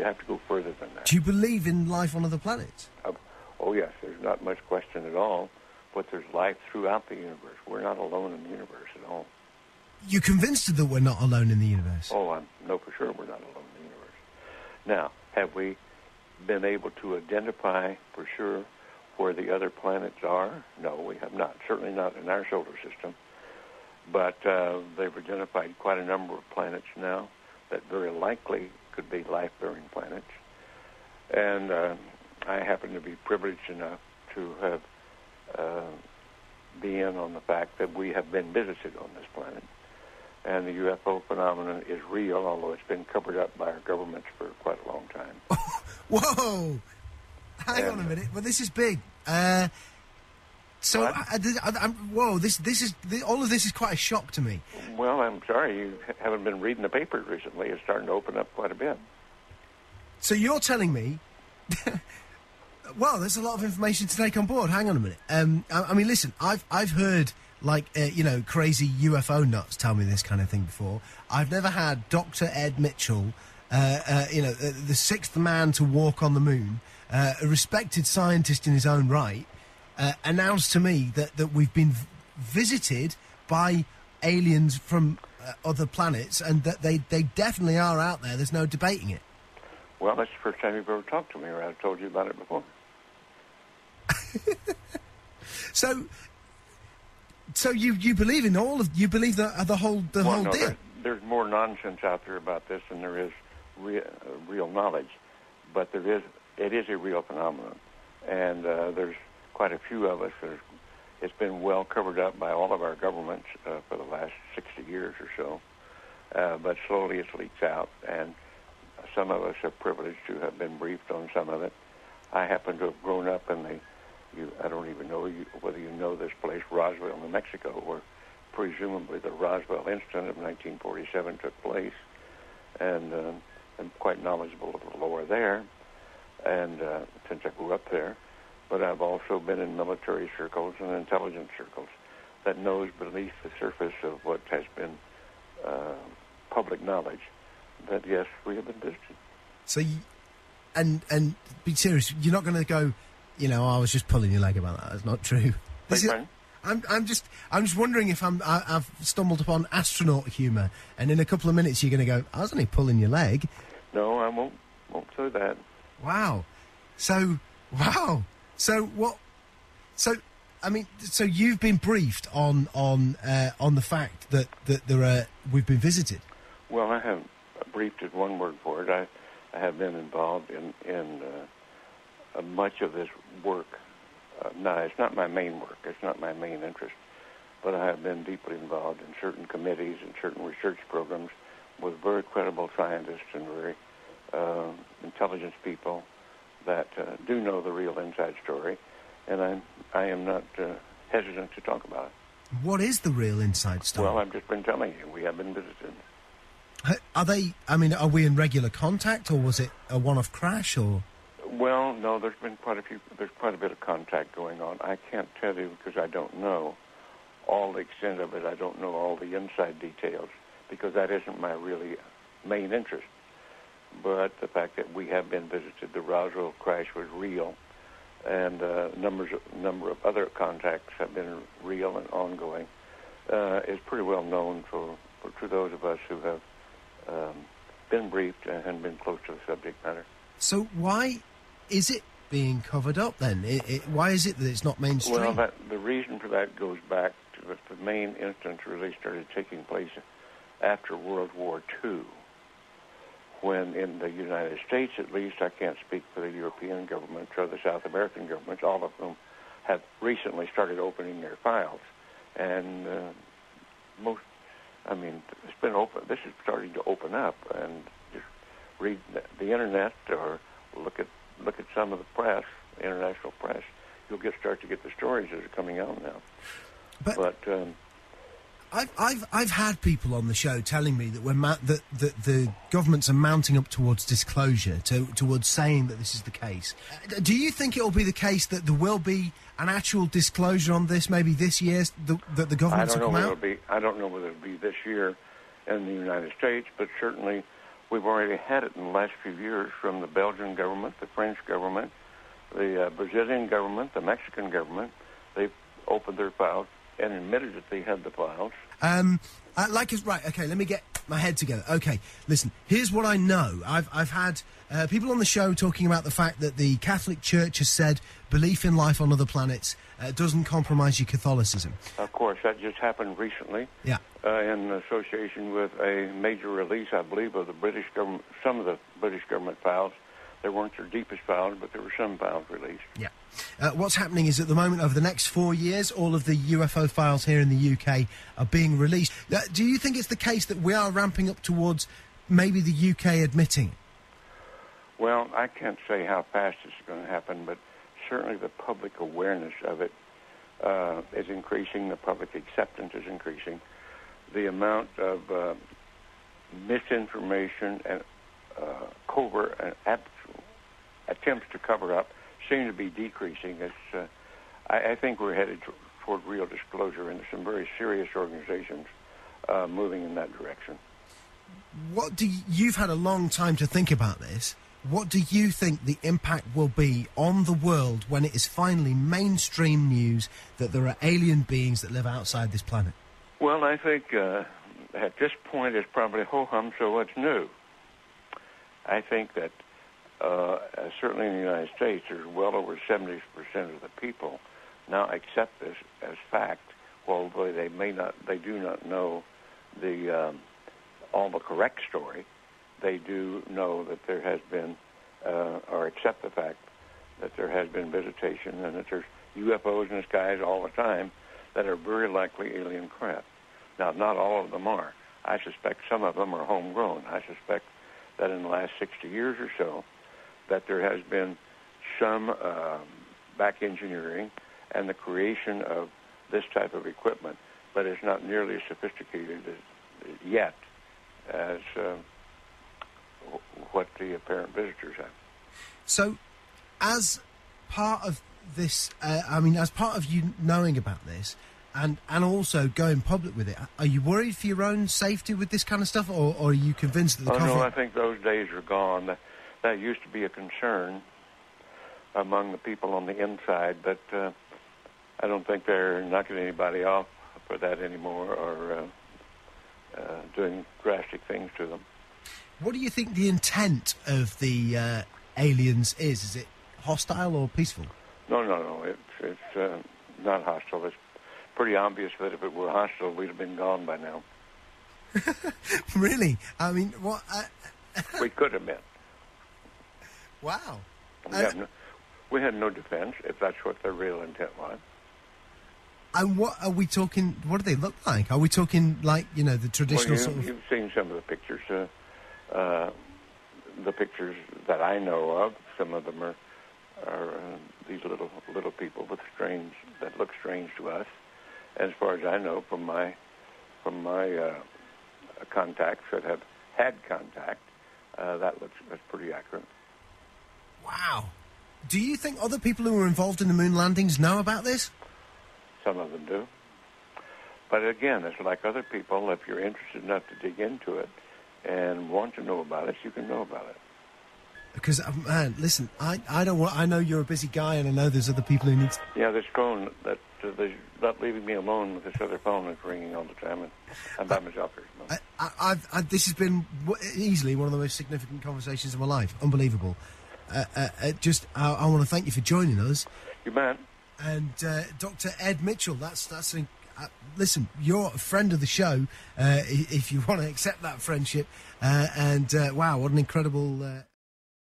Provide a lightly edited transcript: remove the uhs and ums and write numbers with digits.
have to go further than that. Do you believe in life on other planets? Oh, yes, there's not much question at all, but there's life throughout the universe. We're not alone in the universe at all. You're convinced that we're not alone in the universe? Oh, I know for sure we're not alone in the universe. Now, have we been able to identify for sure where the other planets are? No, we have not. Certainly not in our solar system. But they've identified quite a number of planets now that very likely could be life-bearing planets. And I happen to be privileged enough to have be in on the fact that we have been visited on this planet. And the UFO phenomenon is real, although it's been covered up by our governments for quite a long time. Whoa! Hang on a minute. Well, this is big. Whoa! All of this is quite a shock to me. Well, I'm sorry you haven't been reading the papers recently. It's starting to open up quite a bit. So you're telling me? Well, there's a lot of information to take on board. Hang on a minute. I mean, listen. I've heard crazy UFO nuts tell me this kind of thing before. I've never had Dr. Ed Mitchell, the sixth man to walk on the moon, a respected scientist in his own right, announced to me that we've been visited by aliens from other planets and that they definitely are out there. There's no debating it. Well, that's the first time you've ever talked to me, or I've told you about it before. So you believe in you believe the whole deal? There's more nonsense out there about this than there is real knowledge, but it is a real phenomenon, and there's quite a few of us. It's been well covered up by all of our governments for the last 60 years or so, but slowly it leaks out, and some of us are privileged to have been briefed on some of it. I happen to have grown up in I don't even know whether you know this place, Roswell, New Mexico, where presumably the Roswell incident of 1947 took place, and I'm quite knowledgeable of the lore there, and since I grew up there. But I've also been in military circles and intelligence circles that knows beneath the surface of what has been public knowledge that, yes, we have been visited. So, and be serious, you're not going to go, I was just pulling your leg about that. That's not true. I'm just wondering if I've stumbled upon astronaut humour, and in a couple of minutes you're going to go, I was only pulling your leg. No, I won't say that. Wow. So what? So you've been briefed on the fact that we've been visited. Well, I haven't briefed is one word for it. I have been involved in much of this work. No, it's not my main work. It's not my main interest. But I have been deeply involved in certain committees and certain research programs with very credible scientists and very intelligence people that do know the real inside story. And I am not hesitant to talk about it. What is the real inside story? Well, I've just been telling you. We have been visited. Are we in regular contact, or was it a one-off crash, or...? Well, no, there's quite a bit of contact going on. I can't tell you because I don't know all the extent of it. I don't know all the inside details because that isn't my really main interest. But the fact that we have been visited, the Roswell crash was real, and a number of other contacts have been real and ongoing, is pretty well known to those of us who have been briefed and been close to the subject matter. So why is it being covered up then? Why is it that it's not mainstream? Well, the reason for that goes back to the main instance really started taking place after World War II, when in the United States, at least, I can't speak for the European governments or the South American governments, all of whom have recently started opening their files. And it's been open. This is starting to open up, and just read the internet or look at some of the press, international press. You'll start to get the stories that are coming out now. But I've had people on the show telling me that that the governments are mounting up towards disclosure, towards saying that this is the case. Do you think it will be the case that there will be an actual disclosure on this, maybe this year, that the governments will come out? I don't know whether it'll be this year in the United States, but certainly We've already had it in the last few years from the Belgian government, the French government, the Brazilian government, the Mexican government. They've opened their files and admitted that they had the files. Right, okay, let me get my head together. Okay, listen, here's what I know. I've had people on the show talking about the fact that the Catholic Church has said belief in life on other planets doesn't compromise your Catholicism. Of course, that just happened recently. Yeah. In association with a major release, I believe, of the British government, some of the British government files. They weren't their deepest files, but there were some files released. Yeah. What's happening is at the moment, over the next 4 years, all of the UFO files here in the UK are being released. Do you think it's the case that we are ramping up towards maybe the UK admitting? Well, I can't say how fast it's going to happen, but certainly the public awareness of it is increasing. The public acceptance is increasing. The amount of misinformation and covert and attempts to cover up seem to be decreasing. I think we're headed toward real disclosure, and some very serious organizations moving in that direction. You've had a long time to think about this. What do you think the impact will be on the world when it is finally mainstream news that there are alien beings that live outside this planet? Well, I think at this point it's probably ho-hum, so what's new? I think that certainly in the United States, there's well over 70% of the people now accept this as fact, although they do not know all the correct story. They do know that there has been, or accept the fact that there has been visitation and that there's UFOs in the skies all the time that are very likely alien craft. Now, not all of them are. I suspect some of them are homegrown. I suspect that in the last 60 years or so, that there has been some back engineering and the creation of this type of equipment, but it's not nearly as sophisticated yet as what the apparent visitors have. So, as part of this, as part of you knowing about this, and also going public with it, are you worried for your own safety with this kind of stuff, or are you convinced that the no, I think those days are gone. That used to be a concern among the people on the inside, but I don't think they're knocking anybody off for that anymore or doing drastic things to them. What do you think the intent of the aliens is? Is it hostile or peaceful? No. It's not hostile. It's pretty obvious that if it were hostile, we'd have been gone by now. Really? I mean, what? We could have been. Wow. We had no defense, if that's what their real intent was. And what are we talking? What do they look like? Are we talking like, the traditional sort of... You've seen some of the pictures. The pictures that I know of, some of them are these little people that look strange to us. And as far as I know, from my contacts that have had contact, that's pretty accurate. Wow. Do you think other people who were involved in the moon landings know about this? Some of them do. But again, it's like other people. If you're interested enough to dig into it and want to know about it, you can know about it. Because, man, listen, I don't want... I know you're a busy guy, and I know there's other people who need... Yeah, this phone, they're not leaving me alone with this other phone that's ringing all the time, and I'm by myself here. This has been easily one of the most significant conversations of my life. Unbelievable. I want to thank you for joining us. You bet. And Dr. Ed Mitchell, listen, you're a friend of the show, if you want to accept that friendship. Wow, what an incredible...